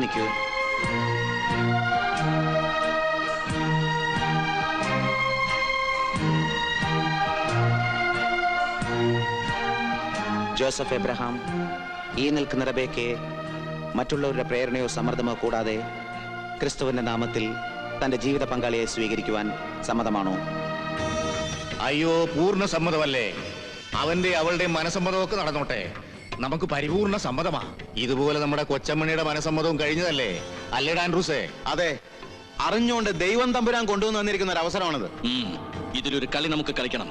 നിൽക്കൂ. Joseph Abraham, ഈ നിൽക്കുന്ന റബേക്കയെ മറ്റുള്ളവരുടെ പ്രേരണയോ സമ്മർദ്ദമോ കൂടാതെ ക്രിസ്തുവിന്റെ നാമത്തിൽ തന്റെ ജീവിത പങ്കാളിയെ സ്വീകരിക്കുവാൻ സമ്മതമാണോ? അയ്യോ, പൂർണ്ണ സമ്മതമല്ലേ. അവന്റെ അവളുടെ മനസമ്മതമൊക്കെ നടന്നോട്ടെ, നമുക്ക് പരിപൂർണ സമ്മതമാ. ഇതുപോലെ നമ്മുടെ കൊച്ചമ്മണിയുടെ മനസമ്മതവും കഴിഞ്ഞതല്ലേ അല്ലേടാ ആൻഡ്രൂസേ? അതെ, അറിഞ്ഞുകൊണ്ട് ദൈവം തമ്പുരാൻ കൊണ്ടുവന്നു വന്നിരിക്കുന്ന ഒരു അവസരമാണിത്. ഇതിലൊരു കളി നമുക്ക് കളിക്കണം.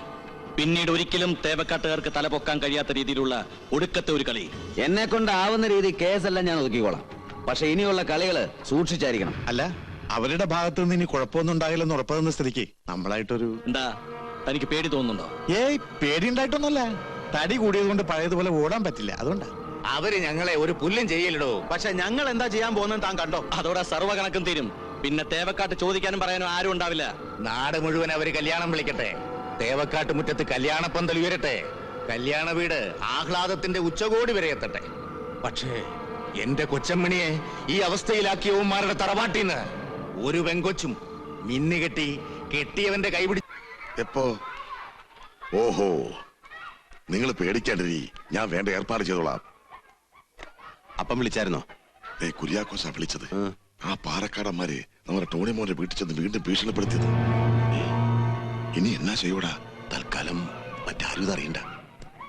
പിന്നീട് ഒരിക്കലും തേവക്കാട്ടുകാർക്ക് തലപൊക്കാൻ കഴിയാത്ത രീതിയിലുള്ള ഒടുക്കത്തെ ഒരു കളി. എന്നെ കൊണ്ടാവുന്ന രീതി കേസെല്ലാം ഞാൻ ഒതുക്കിക്കോളാം. പക്ഷെ ഇനിയുള്ള കളികള് സൂക്ഷിച്ചായിരിക്കണം. അല്ല, അവരുടെ ഭാഗത്ത് നിന്ന് ഇനി കുഴപ്പമൊന്നും ഉണ്ടാകില്ലെന്ന് ഉറപ്പുന്ന സ്ഥിതിക്ക് നമ്മളായിട്ടൊരു... എന്താ, തനിക്ക് പേടി തോന്നുന്നുണ്ടോ? ഏയ്, പേടി ഉണ്ടായിട്ടൊന്നുമല്ല. തടി കൂടിയത് കൊണ്ട് പഴയതുപോലെ ഓടാൻ പറ്റില്ല, അതുകൊണ്ടാ. അവര് ഞങ്ങളെ ഒരു പുല്ലും ചെയ്യലിടോ. പക്ഷെ ഞങ്ങൾ എന്താ ചെയ്യാൻ പോകുന്നത് താൻ കണ്ടോ? അതോടെ സർവ്വ കണക്കും തീരും. പിന്നെ തേവക്കാട്ട് ചോദിക്കാനും പറയാനും ആരും ഉണ്ടാവില്ല. നാട് മുഴുവൻ അവര് കല്യാണം വിളിക്കട്ടെ. തേവക്കാട്ട് മുറ്റത്ത് കല്യാണപ്പന്തൽ ഉയരട്ടെ. കല്യാണ വീട് ആഹ്ലാദത്തിന്റെ ഉച്ചകോടി വരെ എത്തട്ടെ. പക്ഷേ എന്റെ കൊച്ചമ്മണിയെ ഈ അവസ്ഥയിലാക്കിയവന്മാരുടെ തറവാട്ടിന്ന് ഒരു വെങ്കൊച്ചും മിന്നുകെട്ടി കെട്ടിയവന്റെ കൈപിടി... എപ്പോ? ഓഹോ, നിങ്ങൾ പേടിക്കാണ്ടിരി, ഞാൻ വേണ്ട ഏർപ്പാട് ചെയ്തോളാം. അപ്പം വിളിച്ചായിരുന്നോ? കുര്യാക്കോസാ വിളിച്ചത്. ആ പാറക്കാടന്മാരെ നമ്മുടെ ടോണി മോനെ വീട്ടിൽ ചെന്ന് വീണ്ടും ഭീഷണിപ്പെടുത്തിയത്. ഇനി എന്നാ ചെയ്യൂടാ? തൽക്കാലം മറ്റാരും ഇതറിയണ്ട.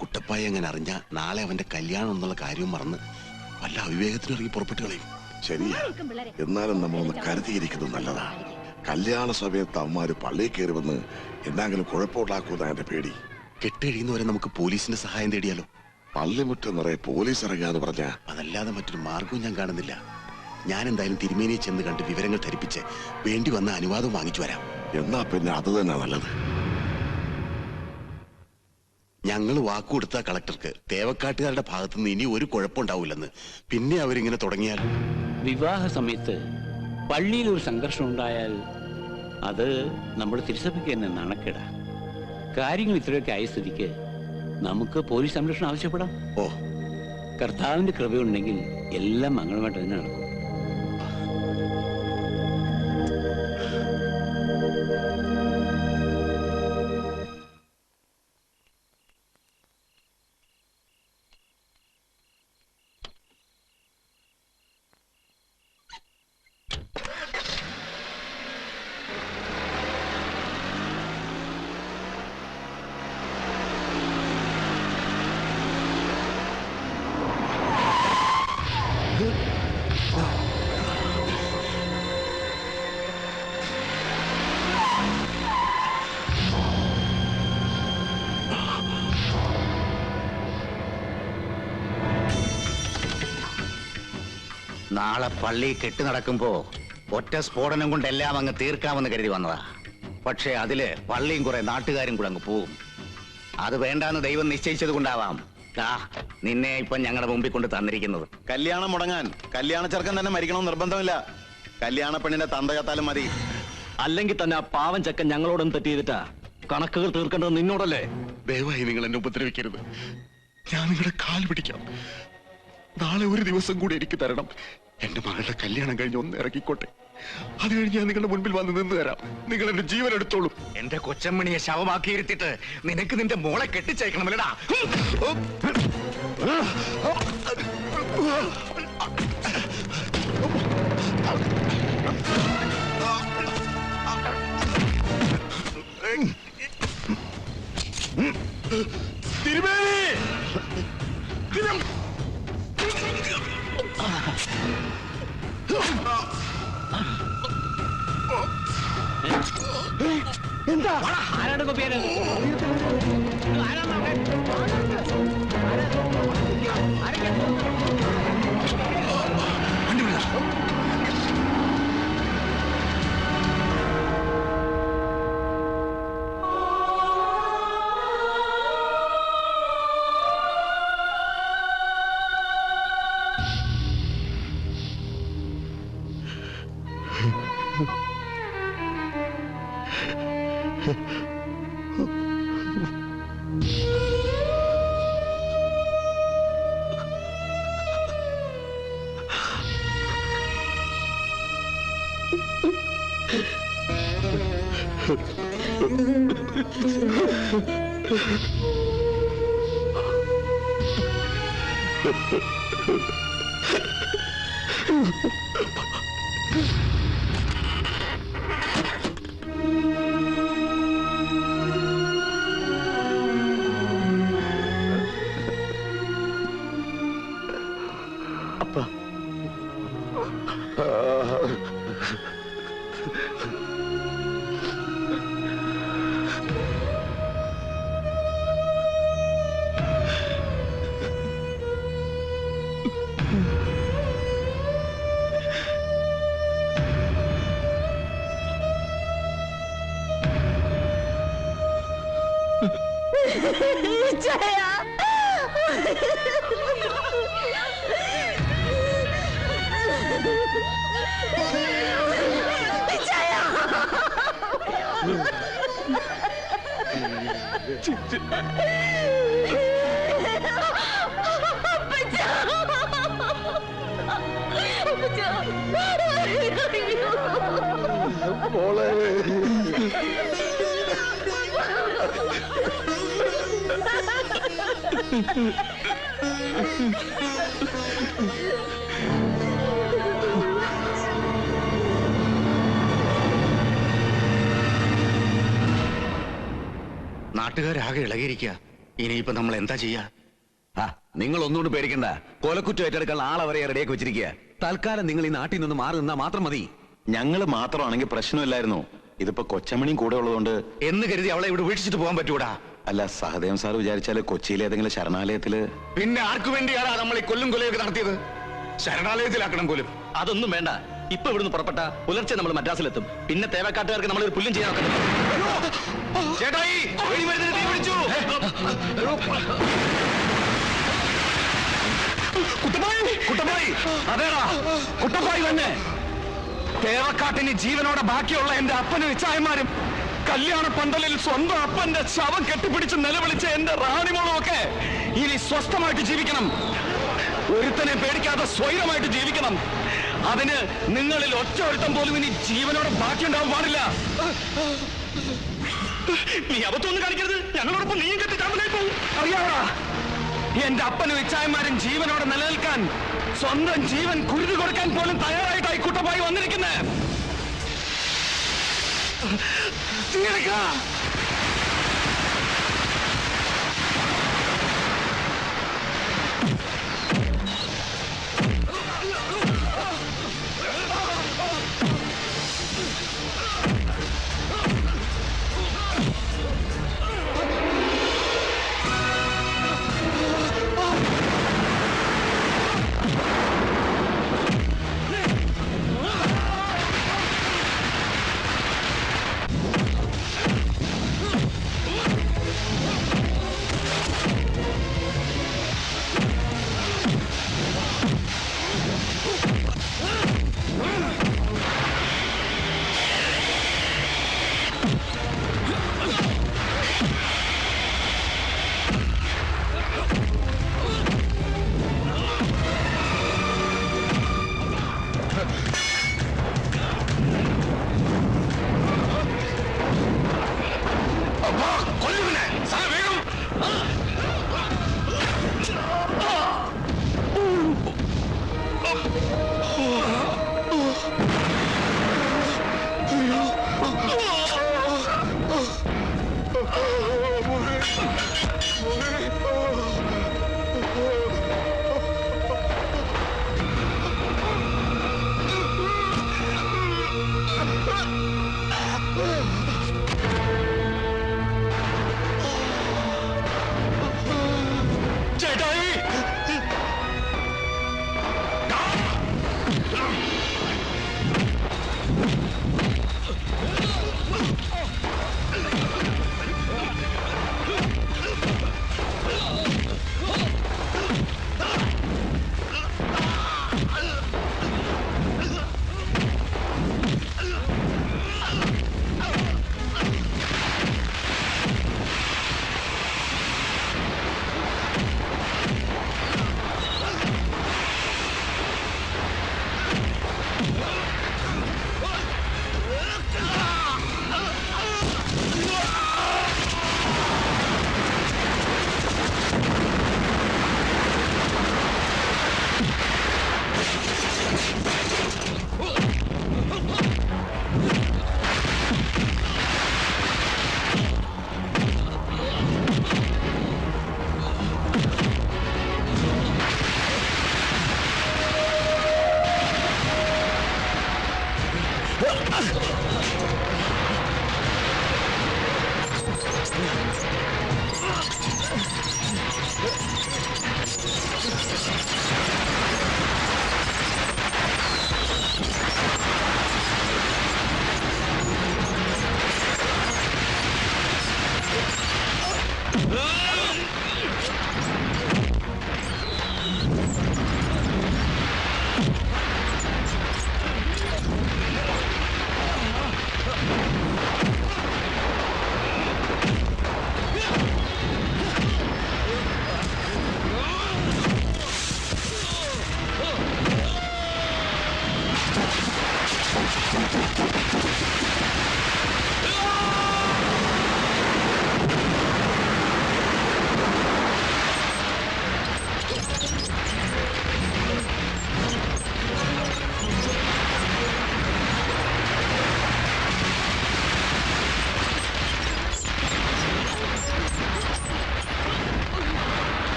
കുട്ടപ്പായ എങ്ങനെ അറിഞ്ഞ നാളെ അവന്റെ കല്യാണം എന്നുള്ള കാര്യവും മറന്ന് വല്ല അവിവേകത്തിന് ഇറങ്ങി പുറപ്പെട്ടു കളയും. ശരിയാ, എന്നാലും നമ്മളൊന്ന് കരുതിയിരിക്കുന്നത് നല്ലതാ. കല്യാണ സമയത്ത് അവന്മാര് പള്ളിയിൽ കയറി വന്ന് എന്തെങ്കിലും കുഴപ്പമുണ്ടാക്കുന്ന എന്റെ പേടി. കെട്ടഴിയുന്നവരെ നമുക്ക് പോലീസിന്റെ സഹായം തേടിയാലോ? പള്ളിമുറ്റം നിറയെ പോലീസ് ഇറങ്ങാന്ന് പറഞ്ഞ അതല്ലാതെ മറ്റൊരു മാർഗവും ഞാൻ കാണുന്നില്ല. ഞാൻ എന്തായാലും തിരുമേനിയെ ചെന്ന് കണ്ട് വിവരങ്ങൾ ധരിപ്പിച്ച് വേണ്ടി വന്ന അനുവാദം വാങ്ങിച്ചു വരാം. എന്നാ പിന്നെ അത് തന്നെ നല്ലത്. ഞങ്ങൾ വാക്കുകൊടുത്ത കളക്ടർക്ക് തേവക്കാട്ടുകാരുടെ ഭാഗത്തുനിന്ന് ഇനി ഒരു കുഴപ്പമുണ്ടാവില്ലെന്ന്. പിന്നെ അവരിങ്ങനെ തുടങ്ങിയാൽ... വിവാഹ സമയത്ത് പള്ളിയിൽ ഒരു സംഘർഷം ഉണ്ടായാൽ അത് നമ്മുടെ തിരുസഭയ്ക്ക് തന്നെ നാണക്കേടാ. കാര്യങ്ങൾ ഇത്രയൊക്കെ ആയ സ്ഥിതിക്ക് നമുക്ക് പോലീസ് സംരക്ഷണം ആവശ്യപ്പെടാം. ഓ, കർത്താവിന്റെ കൃപയുണ്ടെങ്കിൽ എല്ലാം മംഗളമായിട്ട് തന്നെ നടക്കും. നാളെ പള്ളി കെട്ടി നടക്കുമ്പോ ഒറ്റ സ്ഫോടനം കൊണ്ട് എല്ലാം അങ്ങ് തീർക്കാമെന്ന് കരുതി വന്നതാ. പക്ഷെ അതില് പള്ളിയും കുറെ നാട്ടുകാരും കൂടെ അങ്ങ് പോവും. അത് വേണ്ടാന്ന് ദൈവം നിശ്ചയിച്ചത് കൊണ്ടാവാം നിന്നെ ഇപ്പൊ ഞങ്ങളുടെ മുമ്പിൽ കൊണ്ട് തന്നിരിക്കുന്നത്. കല്യാണം മുടങ്ങാൻ കല്യാണ ചെറുക്കൻ തന്നെ മരിക്കണമെന്ന് നിർബന്ധമില്ല. കല്യാണ പെണ്ണിന്റെ തന്ത ചത്താലും മതി. അല്ലെങ്കിൽ തന്നെ ആ പാവം ചെക്കൻ ഞങ്ങളോടൊന്നും തെറ്റ് ചെയ്തിട്ടാ കണക്കുകൾ തീർക്കേണ്ടത് നിന്നോടല്ലേ? ദയവായി നിങ്ങൾ എന്നെ ഉപദ്രവിക്കരുത്. ഞാൻ നിങ്ങളുടെ കാൽ പിടിക്കാം. നാളെ ഒരു ദിവസം കൂടി എനിക്ക് തരണം. എന്റെ മകളുടെ കല്യാണം കഴിഞ്ഞ് ഒന്ന് ഇറക്കിക്കോട്ടെ. അത് കഴിഞ്ഞ് ഞാൻ നിങ്ങളുടെ മുൻപിൽ വന്ന് നിന്ന് തരാം. നിങ്ങൾ എന്റെ ജീവൻ എടുത്തോളൂ. എന്റെ കൊച്ചമ്മണിയെ ശവമാക്കി ഇരുത്തിട്ട് നിനക്ക് നിന്റെ മോളെ കെട്ടിച്ചേക്കണമല്ലടാ. തിരുമേനി! എന്താ ആരാണ് കൊപ്പിയാന്? നാട്ടുകാരാകെ ഇളകിയിരിക്കുക. ഇനിയിപ്പോ നമ്മൾ എന്താ ചെയ്യാ? നിങ്ങൾ ഒന്നുകൊണ്ട് പേടിക്കണ്ട. കൊലക്കുറ്റം ഏറ്റെടുക്കാൻ ആളെ വരെ റെഡിയാക്കി വെച്ചിരിക്കുക. തൽക്കാലം നിങ്ങൾ ഈ നാട്ടിൽ നിന്ന് മാറി നിന്നാ മാത്രം മതി. ഞങ്ങൾ മാത്രമാണെങ്കിൽ പ്രശ്നമില്ലായിരുന്നു. ഇതിപ്പോ കൊച്ചമണിയും കൂടെ ഉള്ളതുകൊണ്ട് എന്ന് കരുതി അവളെ ഇവിടെ വീഴ്ചിട്ട് പോകാൻ പറ്റൂടാ. അല്ല, സഹദേവൻ സാർ വിചാരിച്ചാല് കൊച്ചിയിലെ ഏതെങ്കിലും ശരണാലയത്തില്. പിന്നെ ആർക്കു വേണ്ടിയാണ് നമ്മൾ ഈ കൊല്ലും കൊലയൊക്കെ നടത്തിയത്? ശരണാലയത്തിലാക്കണം പോലും. അതൊന്നും വേണ്ട. ഇപ്പൊ ഇവിടുന്ന് പുറപ്പെട്ട പുലർച്ചെ നമ്മൾ മദ്രാസിലെത്തും. പിന്നെ തേവക്കാട്ടുകാർക്ക് നമ്മൾ ഒരു പുല്ലും ചെയ്യാൻ ചേട്ടായി, വെടിമരുന്നിന് തീ പിടിച്ചു. കുട്ടപ്പായി, അതേടാ കുട്ടപ്പായി തന്നെ. തേവക്കാട്ടിന് ജീവനോടെ ബാക്കിയുള്ള എന്റെ അപ്പനും ഇച്ചായന്മാരും കല്യാണ പന്തലിൽ സ്വന്തം അപ്പന്റെ ശവം കെട്ടിപ്പിടിച്ച് നിലവിളിച്ച എന്റെ റാണിമോളും ഒക്കെ ഇനി സ്വസ്ഥമായിട്ട് ജീവിക്കണം. ഒരുത്തനെ പേടിക്കാതെ സ്വൈരമായിട്ട് ജീവിക്കണം. അതിന് നിങ്ങളിൽ ഒറ്റ ഒരുത്തം പോലും ഇനി ജീവനോടെ ബാക്കിയുണ്ടാവാൻ പാടില്ല. നീ അബദ്ധമൊന്നും കാണിക്കരുത്. ഞങ്ങളോടൊപ്പം നീയും കെട്ടി ചാമ്പലായി പോകും. അറിയാവടാ, എന്റെ അപ്പനും ഇച്ചായന്മാരും ജീവനോടെ നിലനിൽക്കാൻ സ്വന്തം ജീവൻ കുരുതി കൊടുക്കാൻ പോലും തയ്യാറായിട്ടായി കുട്ടപ്പായി വന്നിരിക്കുന്നത്.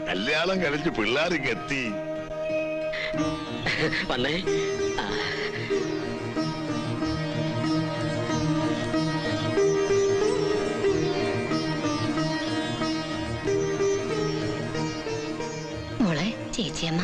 കല്യാണം കഴിച്ച് പിള്ളേർക്ക് എത്തി. വന്നേ. മോളെ ചേച്ചിയമ്മ